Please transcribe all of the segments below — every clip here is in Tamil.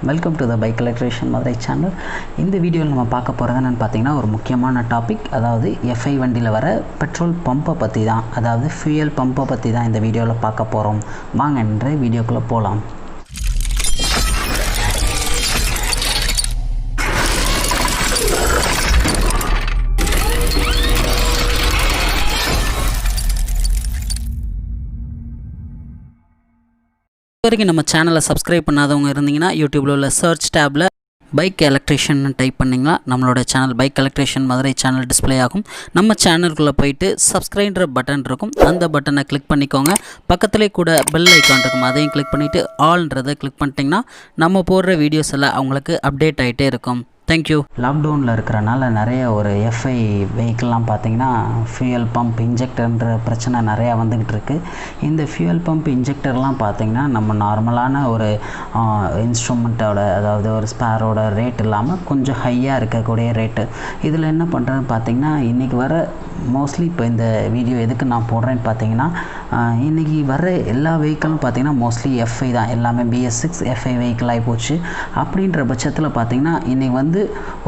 Welcome to the bike electrician Madurai channel. இந்த வீடியோவில் நம்ம பார்க்க போகிறது என்னென்னு பார்த்தீங்கன்னா ஒரு முக்கியமான டாபிக், அதாவது எஃப்ஐ வண்டியில் வர பெட்ரோல் பம்பை பற்றி தான், அதாவது ஃபியூயல் பம்பை பற்றி தான் இந்த வீடியோவில் பார்க்க போகிறோம். வாங்க என்று வீடியோக்குள்ளே போகலாம். வரைக்கும் நம்ம சேனலை சப்ஸ்கிரைப் பண்ணாதவங்க இருந்தீங்கன்னா யூடியூப்பில் உள்ள சர்ச் டேப்பில் பைக் எலக்ட்ரிஷியன் டைப் பண்ணிங்கன்னா நம்மளோட channel bike electrician Madurai channel display ஆகும். நம்ம சேனலுக்குள்ளே போயிட்டு சப்ஸ்கிரைப்ன்ற பட்டன் இருக்கும், அந்த பட்டனை கிளிக் பண்ணிக்கோங்க. பக்கத்துலேயே கூட பெல் ஐக்கான் இருக்கும், அதையும் கிளிக் பண்ணிவிட்டு ஆல்ன்றதை கிளிக் பண்ணிட்டிங்கன்னா நம்ம போடுற வீடியோஸ் எல்லாம் அவங்களுக்கு அப்டேட் ஆகிட்டே இருக்கும். தேங்க்யூ. லாக்டவுனில் இருக்கிறனால நிறைய ஒரு எஃப்ஐ வெஹிக்கிள்லாம் பார்த்திங்கன்னா ஃபியூயல் பம்ப் இன்ஜெக்டர்ன்ற பிரச்சனை நிறையா வந்துக்கிட்டு இருக்குது. இந்த ஃபியூயல் பம்ப் இன்ஜெக்டர்லாம் பார்த்திங்கன்னா நம்ம நார்மலான ஒரு இன்ஸ்ட்ருமெண்ட்டோட, அதாவது ஒரு ஸ்பேரோட ரேட் இல்லாமல் கொஞ்சம் ஹையாக இருக்கக்கூடிய ரேட்டு. இதில் என்ன பண்ணுறதுன்னு பார்த்திங்கன்னா இன்றைக்கி வர மோஸ்ட்லி இப்போ இந்த வீடியோ எதுக்கு நான் போடுறேன்னு பார்த்தீங்கன்னா, இன்றைக்கி வர எல்லா வெஹிக்கிளும் பார்த்திங்கன்னா மோஸ்ட்லி எஃப்ஐ தான், எல்லாமே BS6 எஃப்ஐ வெஹிக்கிள் ஆகி போச்சு. அப்படின்ற பட்சத்தில் பார்த்திங்கன்னா இன்றைக்கி வந்து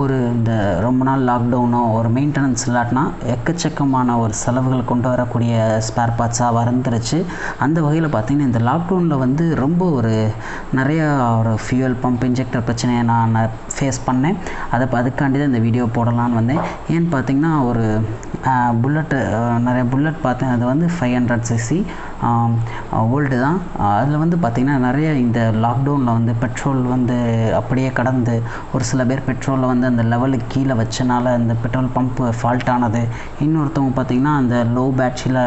ஒரு இந்த ரொம்ப நாள் லாக்டவுனோ ஒரு மெயின்டெனன்ஸ் இல்லாட்டினா எக்கச்சக்கமான ஒரு செலவுகள் கொண்டு வரக்கூடிய ஸ்பேர் பார்ட்ஸாக வந்துருச்சு. அந்த வகையில் பார்த்திங்கன்னா இந்த லாக்டவுனில் வந்து ரொம்ப ஒரு நிறையா ஒரு ஃபியூயல் பம்ப் இன்ஜெக்டர் பிரச்சனையை நான் ஃபேஸ் பண்ணேன். அதுக்காண்டி தான் இந்த வீடியோ போடலான்னு வந்தேன். ஏன்னு பார்த்திங்கன்னா ஒரு புல்லட்டு, நிறைய புல்லட் பார்த்தேன், அது வந்து 500cc ஓல்டு தான். அதில் வந்து பார்த்திங்கன்னா நிறைய இந்த லாக்டவுனில் வந்து பெட்ரோல் வந்து அப்படியே கடந்து ஒரு சில பேர் பெட்ரோலில் வந்து அந்த லெவலுக்கு கீழே வச்சனால அந்த பெட்ரோல் பம்ப் ஃபால்ட் ஆனது, இன்னொருத்தவங்க பார்த்திங்கன்னா அந்த லோ பேட்டரியில்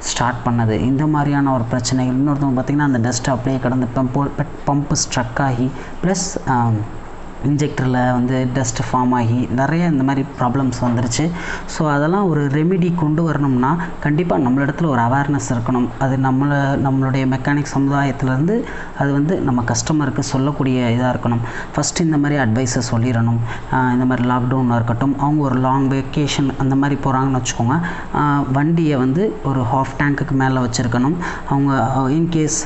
ஸ்டார்ட் பண்ணது, இந்த மாதிரியான ஒரு பிரச்சனைகள். இன்னொருத்தவங்க பார்த்திங்கன்னா அந்த டஸ்ட் அப்படியே கடந்து பம்பு ஸ்ட்ரக் ஆகி ப்ளஸ் இன்ஜெக்டரில் வந்து டஸ்ட் ஃபார்ம் ஆகி நிறைய இந்த மாதிரி ப்ராப்ளம்ஸ் வந்துருச்சு. ஸோ அதெல்லாம் ஒரு ரெமிடி கொண்டு வரணும்னா கண்டிப்பாக நம்மளிடத்துல ஒரு அவேர்னஸ் இருக்கணும். அது நம்மளுடைய மெக்கானிக் சமுதாயத்திலேருந்து அது வந்து நம்ம கஸ்டமருக்கு சொல்லக்கூடிய இதாக இருக்கணும். ஃபஸ்ட்டு இந்த மாதிரி அட்வைஸை சொல்லிடணும். இந்த மாதிரி லாக்டவுனாக இருக்கட்டும், அவங்க ஒரு லாங் வெக்கேஷன் அந்த மாதிரி போகிறாங்கன்னு வச்சுக்கோங்க, வண்டியை வந்து ஒரு ஹாஃப் டேங்க்குக்கு மேலே வச்சுருக்கணும். அவங்க இன்கேஸ்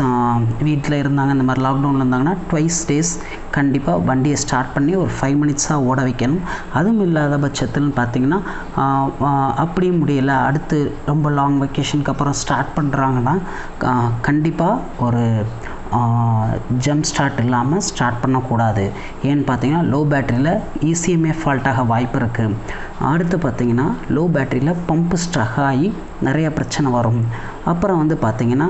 வீட்டில் இருந்தாங்க, இந்த மாதிரி லாக்டவுனில் இருந்தாங்கன்னா 2 days கண்டிப்பாக வண்டியை ஸ்டார்ட் பண்ணி ஒரு 5 minutes-ஆக ஓட வைக்கணும். அதுவும் இல்லாத பட்சத்தில் பார்த்திங்கன்னா அப்படியும் முடியலை, அடுத்து ரொம்ப லாங் வெக்கேஷனுக்கு அப்புறம் ஸ்டார்ட் பண்ணுறாங்கன்னா கண்டிப்பாக ஒரு ஜம்ப் ஸ்டார்ட் இல்லாமல் ஸ்டார்ட் பண்ணக்கூடாது. ஏன்னு பார்த்தீங்கன்னா லோ பேட்டரியில் ECMA ஃபால்ட்டாக வாய்ப்பு இருக்குது. அடுத்து பார்த்திங்கன்னா லோ பேட்டரியில் பம்பு ஸ்ட்ரக் ஆகி நிறைய பிரச்சனை வரும். அப்புறம் வந்து பார்த்திங்கன்னா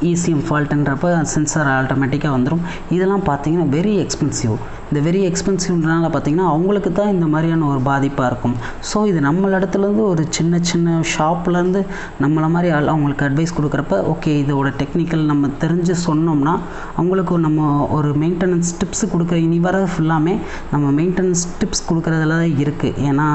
ECM ஃபால்ட்டுன்றப்ப சென்சார் ஆட்டோமேட்டிக்காக வந்துடும். இதெல்லாம் பார்த்திங்கன்னா வெரி எக்ஸ்பென்சிவ். இந்த வெரி எக்ஸ்பென்சிவ்னால பார்த்திங்கன்னா அவங்களுக்கு தான் இந்த மாதிரியான ஒரு பாதிப்பாக இருக்கும். ஸோ இது நம்மளிடத்துலேருந்து ஒரு சின்ன ஷாப்லேருந்து நம்மளை மாதிரி அவங்களுக்கு அட்வைஸ் கொடுக்குறப்ப ஓகே இதோட டெக்னிக்கல் நம்ம தெரிஞ்சு சொன்னோம்னா அவங்களுக்கு நம்ம ஒரு மெயின்டெனன்ஸ் டிப்ஸ் கொடுக்குற, இனி வர ஃபுல்லாமே நம்ம மெயின்டெனன்ஸ் டிப்ஸ் கொடுக்குறதுல தான் இருக்குது. ஏன்னா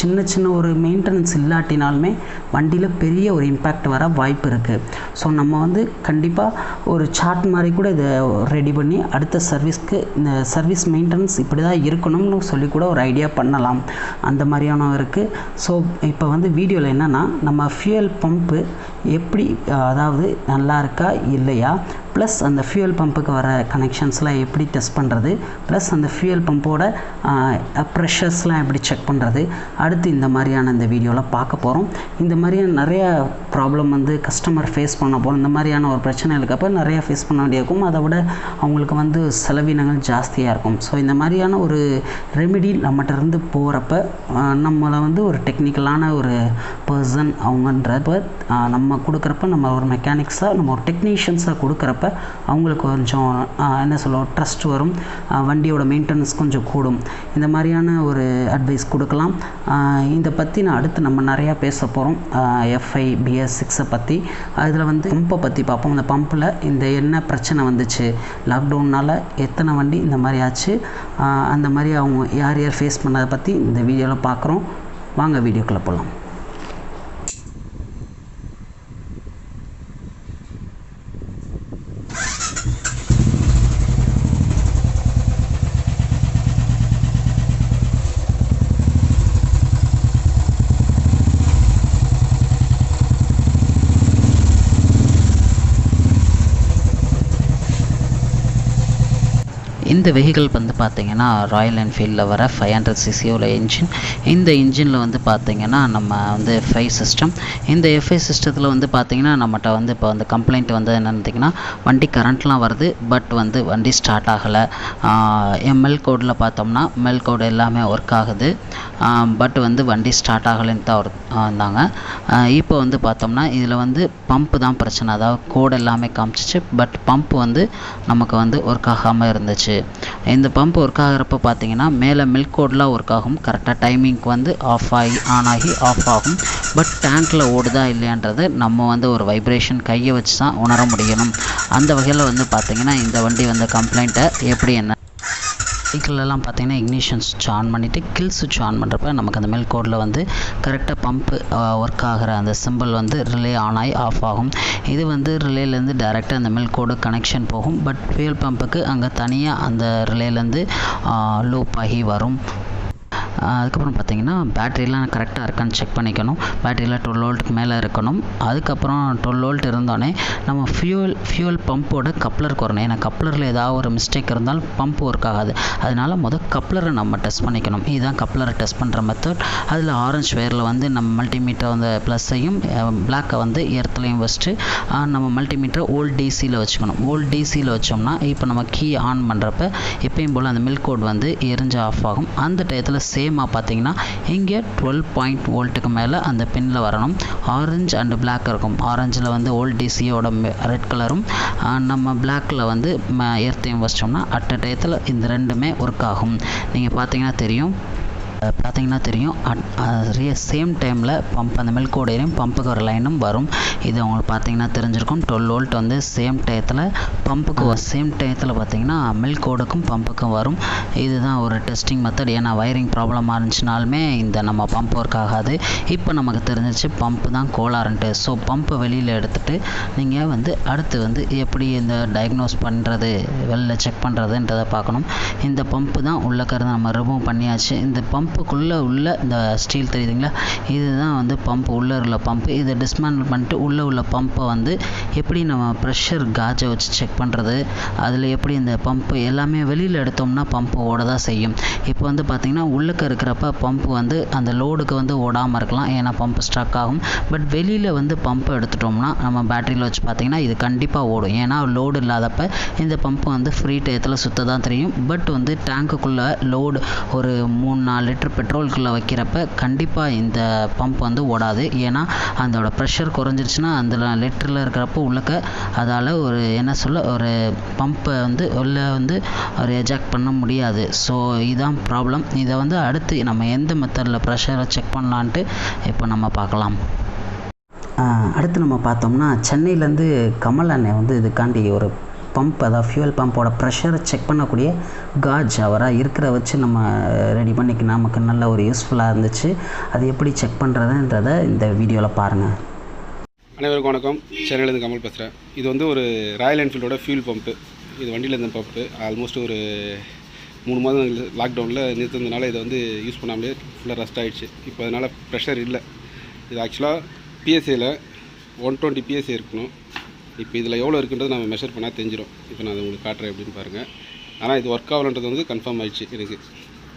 சின்ன ஒரு மெயின்டெனன்ஸ் இல்லாட்டினாலுமே வண்டியில் பெரிய ஒரு இம்பேக்ட் வர வாய்ப்பு இருக்குது. ஸோ நம்ம வந்து கண்டிப்பாக ஒரு சார்ட் மாதிரி கூட இதை ரெடி பண்ணி அடுத்த சர்வீஸ்க்கு இந்த சர்வீஸ் மெயின்டெனன்ஸ் இப்படி தான் இருக்கணும்னு சொல்லி கூட ஒரு ஐடியா பண்ணலாம். அந்த மாதிரியான இருக்குது. ஸோ இப்போ வந்து வீடியோவில் என்னென்னா நம்ம ஃபியூயல் பம்ப்பு எப்படி, அதாவது நல்லா இருக்கா இல்லையா, ப்ளஸ் அந்த ஃபியூயல் பம்புக்கு வர கனெக்ஷன்ஸ்லாம் எப்படி டெஸ்ட் பண்ணுறது, ப்ளஸ் அந்த ஃபியூயல் பம்போட ப்ரெஷர்ஸ்லாம் எப்படி செக் பண்ணுறது, அடுத்து இந்த மாதிரியான இந்த வீடியோவில் பார்க்க போகிறோம். இந்த மாதிரியான நிறையா ப்ராப்ளம் வந்து கஸ்டமர் ஃபேஸ் பண்ண போகிறோம். இந்த மாதிரியான ஒரு பிரச்சனை இருக்கப்போ நிறையா ஃபேஸ் பண்ண வேண்டியிருக்கும். அதை விட அவங்களுக்கு வந்து செலவினங்கள் ஜாஸ்தியாக இருக்கும். ஸோ இந்த மாதிரியான ஒரு ரெமிடி நம்மகிட்ட இருந்து போகிறப்ப நம்மளை வந்து ஒரு டெக்னிக்கலான ஒரு பர்சன் அவங்கன்றப்ப நம்ம கொடுக்குறப்ப, நம்ம ஒரு மெக்கானிக்ஸாக நம்ம ஒரு டெக்னீஷியன்ஸாக கொடுக்குறப்ப அவங்களுக்கு கொஞ்சம் என்ன சொல்லுவோம் ட்ரஸ்ட் வரும், வண்டியோட மெயின்டெனன்ஸ் கொஞ்சம் கூடும். இந்த மாதிரியான ஒரு அட்வைஸ் கொடுக்கலாம். இதை பற்றி நான் அடுத்து நம்ம நிறையா பேச போகிறோம். எஃப்ஐ BS6 பற்றி, அதில் வந்து பம்பை பற்றி பார்ப்போம். இந்த பம்பில் இந்த என்ன பிரச்சனை வந்துச்சு, லாக்டவுனால் எத்தனை வண்டி இந்த மாதிரி ஆச்சு, அந்த மாதிரி அவங்க யார் ஃபேஸ் பண்ணதை பற்றி இந்த வீடியோவில் பார்க்குறோம். வாங்க வீடியோக்குள்ளே போகலாம். இந்த வெஹிக்கிள் வந்து பார்த்திங்கன்னா ராயல் என்ஃபீல்டில் வர 500cc உள்ள இன்ஜின். இந்த இன்ஜினில் வந்து பார்த்திங்கன்னா நம்ம வந்து எஃப்ஐ சிஸ்டம். இந்த எஃப்ஐ சிஸ்டத்தில் வந்து பார்த்திங்கன்னா நம்மகிட்ட வந்து இப்போ வந்து கம்ப்ளைண்ட் வந்து என்னன்னு வண்டி கரண்ட்லாம் வருது, பட் வந்து வண்டி ஸ்டார்ட் ஆகலை. எம்எல் கோடில் பார்த்தோம்னா மெல் கோடு எல்லாமே ஒர்க் ஆகுது, பட் வந்து வண்டி ஸ்டார்ட் ஆகலைன்னு தான் வந்தாங்க. இப்போ வந்து பார்த்தோம்னா இதில் வந்து பம்ப்பு தான் பிரச்சனை. அதாவது கோடு எல்லாமே காமிச்சிச்சு, பட் பம்ப் வந்து நமக்கு வந்து ஒர்க் ஆகாமல் இருந்துச்சு. இந்த பம்ப் ஒர்க் ஆகிறப்ப பார்த்தீங்கன்னா மேலே மில்க் கோட்லாம் ஒர்க் ஆகும், கரெக்டாக டைமிங்க்கு வந்து ஆன் ஆகி ஆஃப் ஆகும். பட் டேங்க்கில் ஓடுதா இல்லையான்றது நம்ம வந்து ஒரு வைப்ரேஷன் கையை வச்சு தான் உணர முடியணும். அந்த வகையில் வந்து பார்த்திங்கன்னா இந்த வண்டி வந்து கம்ப்ளைண்ட்டை எப்படி என்ன வெஹிக்கிளெல்லாம் பார்த்திங்கன்னா இக்னிஷன் சுவிட்ச் ஆன் பண்ணிவிட்டு கில் சுவிட்ச் ஆன் பண்ணுறப்ப நமக்கு அந்த மில்க் கோடில் வந்து கரெக்டாக பம்ப்பு ஒர்க் ஆகிற அந்த சிம்பிள் வந்து ரிலே ஆன் ஆகி ஆஃப் ஆகும். இது வந்து ரிலேலேருந்து டைரெக்டாக அந்த மில்க் கோடு கனெக்ஷன் போகும், பட் ஃபியூல் பம்புக்கு அங்கே தனியாக அந்த ரிலேலேருந்து லூப் ஆகி வரும். அதுக்கப்புறம் பார்த்திங்கன்னா பேட்டரியெலாம் கரெக்டாக இருக்கான்னு செக் பண்ணிக்கணும். பேட்டரியில் 12 வோல்ட்டுக்கு மேலே இருக்கணும். அதுக்கப்புறம் 12 வோல்ட் இருந்தோடனே நம்ம ஃபியூல் பம்போட கப்ளருக்கு வரணும். ஏன்னா கப்ளரில் ஏதாவது ஒரு மிஸ்டேக் இருந்தாலும் பம்ப் ஒர்க் ஆகாது. அதனால் கப்ளரை நம்ம டெஸ்ட் பண்ணிக்கணும். இதுதான் கப்ளரை டெஸ்ட் பண்ணுற மெத்தட். அதில் ஆரஞ்சு வேரில் வந்து நம்ம மல்டிமீட்டர் வந்து ப்ளஸ்ஸையும் பிளாக்கை வந்து எர்த்துலையும் வச்சுட்டு நம்ம மல்டிமீட்டரை ஓல்ட் டிசியில் வச்சுக்கணும். ஓல்ட் டிசியில் வச்சோம்னா இப்போ நம்ம கீ ஆன் பண்ணுறப்ப எப்பயும் போல் அந்த மில்க் கோட் வந்து எரிஞ்சு ஆஃப் ஆகும். அந்த டயத்தில் சேமாக பார்த்தீங்கன்னா இங்கே 12 வோல்ட்டுக்கு மேலே அந்த பின்னில் வரணும். ஆரஞ்சு அண்டு பிளாக் இருக்கும். ஆரஞ்சில் வந்து ஓல்ட் டிசியோட ரெட் கலரும், நம்ம பிளாக்கில் வந்து எர்த்தையும் வச்சிட்டோம்னா அட் டயத்தில் இந்த ரெண்டுமே ஒர்க் ஆகும். நீங்கள் பார்த்தீங்கன்னா தெரியும் சேம் டைமில் பம்ப் அந்த மில்க் கோடையும் பம்புக்கு ஒரு லைனும் வரும். இது உங்களுக்கு பார்த்தீங்கன்னா தெரிஞ்சிருக்கும். 12 வோல்ட் வந்து சேம் டயத்தில் பம்புக்கு சேம் டயத்தில் பார்த்தீங்கன்னா மில்க் கோடுக்கும் பம்புக்கும் வரும். இதுதான் ஒரு டெஸ்டிங் மெத்தட். ஏன்னா வயரிங் ப்ராப்ளமாக இருந்துச்சுனாலுமே இந்த நம்ம பம்ப் ஒர்க் ஆகாது. இப்போ நமக்கு தெரிஞ்சிச்சு பம்ப்பு தான் கோளாறுன்ட்டு. ஸோ பம்பை வெளியில் எடுத்துகிட்டு நீங்கள் வந்து அடுத்து வந்து எப்படி இந்த டயக்னோஸ் பண்ணுறது, வெளில செக் பண்ணுறதுன்றதை பார்க்கணும். இந்த பம்ப்பு தான் உள்ளக்கறதை நம்ம ரிமூவ் பண்ணியாச்சு. இந்த பம்புக்குள்ளே உள்ள இந்த ஸ்டீல் தெரியுதுங்களா, இதுதான் வந்து பம்ப் உள்ளே உள்ள பம்ப்பு. இதை டிஸ்மேண்டில் பண்ணிட்டு உள்ளே உள்ள பம்பை வந்து எப்படி நம்ம ப்ரெஷர் காஜை வச்சு செக் பண்ணுறது, அதில் எப்படி இந்த பம்ப்பு எல்லாமே வெளியில் எடுத்தோம்னா பம்பு ஓட தான் செய்யும். இப்போ வந்து பார்த்திங்கன்னா உள்ளுக்க இருக்கிறப்ப பம்பு வந்து அந்த லோடுக்கு வந்து ஓடாமல் இருக்கலாம், ஏன்னா பம்பு ஸ்ட்ரக் ஆகும். பட் வெளியில் வந்து பம்பை எடுத்துட்டோம்னா நம்ம பேட்டரியில் வச்சு பார்த்திங்கன்னா இது கண்டிப்பாக ஓடும். ஏன்னா லோடு இல்லாதப்ப இந்த பம்பு வந்து ஃப்ரீ டயத்தில் சுத்த தான் தெரியும். பட் வந்து டேங்க்குள்ளே லோடு ஒரு 3-4 லிட்டர் பெட்ரோலுக்குள்ளே வைக்கிறப்ப கண்டிப்பாக இந்த பம்ப் வந்து ஓடாது. ஏன்னா அதோட ப்ரெஷர் குறைஞ்சிருச்சுன்னா அந்த லிட்டரில் இருக்கிறப்ப உள்ளக்க அதால் ஒரு பம்பை வந்து உள்ளே வந்து ஒரு எஜெக்ட் பண்ண முடியாது. ஸோ இதுதான் ப்ராப்ளம். இதை வந்து அடுத்து நம்ம எந்த மெத்தடில் ப்ரெஷரை செக் பண்ணலான்ட்டு இப்போ நம்ம பார்க்கலாம். அடுத்து நம்ம பார்த்தோம்னா சென்னையிலேருந்து கமல் அண்ணன் வந்து இதுக்காண்டி ஒரு பம்ப், அதாவது ஃபியூல் பம்போட ப்ரெஷரை செக் பண்ணக்கூடிய காஜ் அவராக இருக்கிற வச்சு நம்ம ரெடி பண்ணிக்க நமக்கு நல்ல ஒரு யூஸ்ஃபுல்லாக இருந்துச்சு. அது எப்படி செக் பண்ணுறதுன்றதை இந்த வீடியோவில் பாருங்கள். அனைவருக்கும் வணக்கம். சென்னையிலேருந்து கமல் பேசுகிறேன். இது வந்து ஒரு ராயல் என்ஃபீல்டோட ஃபியூல் பம்ப்பு. இது வண்டியில் இருந்த பம்ப்பு. ஆல்மோஸ்ட் ஒரு 3 மாதம் லாக்டவுனில் நிறுத்தினதுனால இதை வந்து யூஸ் பண்ணாமலே ஃபுல்லாக ரஸ்ட் ஆகிடுச்சு. இப்போ அதனால் ப்ரெஷர் இல்லை. இது ஆக்சுவலாக பிஎஸ்ஏயில் 120 பிஎஸ்ஏ இருக்கணும். இப்போ இதில் எவ்வளோ இருக்குன்றது நம்ம மெஷர் பண்ணால் தெரிஞ்சிடும். இப்போ நான் அதை உங்களுக்கு காட்டுறேன் அப்படின்னு பாருங்கள். ஆனால் இது ஒர்க் ஆகலன்றது வந்து கன்ஃபார்ம் ஆகிடுச்சு எனக்கு.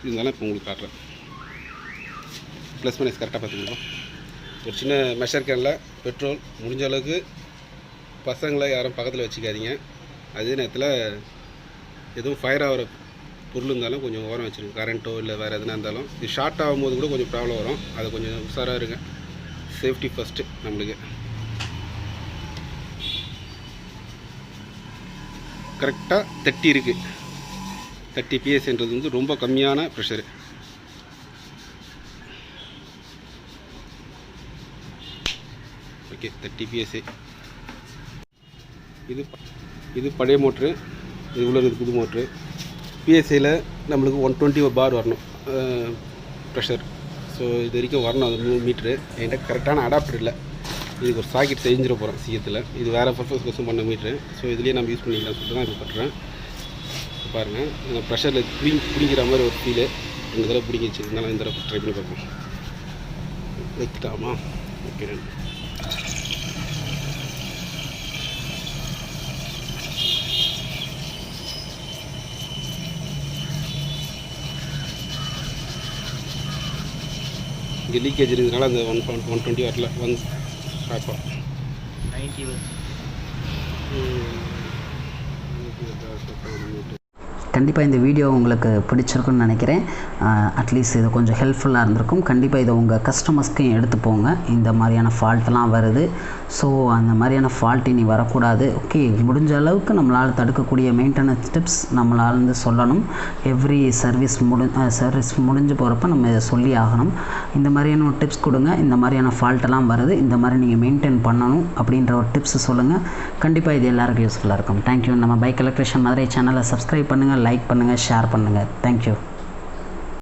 இருந்தாலும் இப்போ உங்களுக்கு காட்டுறேன். ப்ளஸ் மைனஸ் கரெக்டாக பார்த்துக்கலாம். ஒரு சின்ன மெஷர் கேனில் பெட்ரோல், முடிஞ்ச அளவுக்கு பசங்களை யாரும் பக்கத்தில் வச்சுக்காதீங்க. அதே நேரத்தில் எதுவும் ஃபயர் ஆகிற பொருள் இருந்தாலும் கொஞ்சம் ஓரம் வச்சுருங்க. கரண்ட்டோ இல்லை வேறு எதுனா இருந்தாலும் இது ஷார்ட் ஆகும்போது கூட கொஞ்சம் ப்ராப்ளம் வரும். அதை கொஞ்சம் உஷாராக இருங்க. சேஃப்டி ஃபஸ்ட்டு நம்மளுக்கு. கரெக்டாக 30 இருக்குது. 30 பிஎஸ்ன்றது வந்து ரொம்ப கம்மியான ப்ரெஷரு. Okay, 30 PSA. இது பழைய மோட்ரு, இது உள்ள இருக்குது புது மோட்ரு. பிஎஸ்ஏயில் நம்மளுக்கு 120 பார் வரணும் ப்ரெஷர். ஸோ இது வரைக்கும் வரணும். அது 3 மீட்ரு. என்கிட்ட கரெக்டான அடாப்டர் இல்லை. இதுக்கு ஒரு சாக்கெட் செஞ்சிட போகிறோம் சீக்கிரத்தில். இது வேறு பர்பஸ் கோசம் பண்ண மீட்ரு. ஸோ இதுலேயே நம்ம யூஸ் பண்ணிக்கலாம் சொல்லிட்டு தான் இது பண்ணுறேன். பாருங்கள், இந்த ப்ரெஷரில் பிடிக்கிற மாதிரி ஒரு ஃபீலு 2 தடவை பிடிங்கிச்சு. இருந்தாலும் இந்த தடவை ட்ரை பண்ணி பார்ப்போம். வைக்கலாமா? ஓகே. இங்கே லீக்கேஜ் இருக்கிறதுனால அந்த 120 வரல. ஷார்ப்பாக 90 கண்டிப்பாக இந்த வீடியோ உங்களுக்கு பிடிச்சிருக்குன்னு நினைக்கிறேன். அட்லீஸ்ட் இது கொஞ்சம் ஹெல்ப்ஃபுல்லாக இருந்திருக்கும். கண்டிப்பாக இதை உங்கள் கஸ்டமர்ஸ்க்கும் எடுத்து போங்க. இந்த மாதிரியான ஃபால்ட்லாம் வருது, ஸோ அந்த மாதிரியான ஃபால்ட் இனி வரக்கூடாது. ஓகே, முடிஞ்ச அளவுக்கு நம்மளால் தடுக்கக்கூடிய மெயின்டெனன்ஸ் டிப்ஸ் நம்மளால் சொல்லணும். எவ்ரி சர்வீஸ் முடிஞ்சு போகிறப்ப நம்ம இதை சொல்லி ஆகணும். இந்த மாதிரியான ஒரு டிப்ஸ் கொடுங்க. இந்த மாதிரியான ஃபால்ட்டெல்லாம் வருது, இந்த மாதிரி நீங்கள் மெயின்டைன் பண்ணணும் அப்படின்ற ஒரு டிப்ஸ் சொல்லுங்கள். கண்டிப்பாக இது எல்லாருக்கும் யூஸ்ஃபுல்லாக இருக்கும். தேங்க்யூ. நம்ம பைக் எலக்ட்ரிஷியன் மதுரை சேனலை சப்ஸ்கிரைப் பண்ணுங்கள், லைக் பண்ணுங்கள், ஷேர் பண்ணுங்கள். தேங்க்யூ.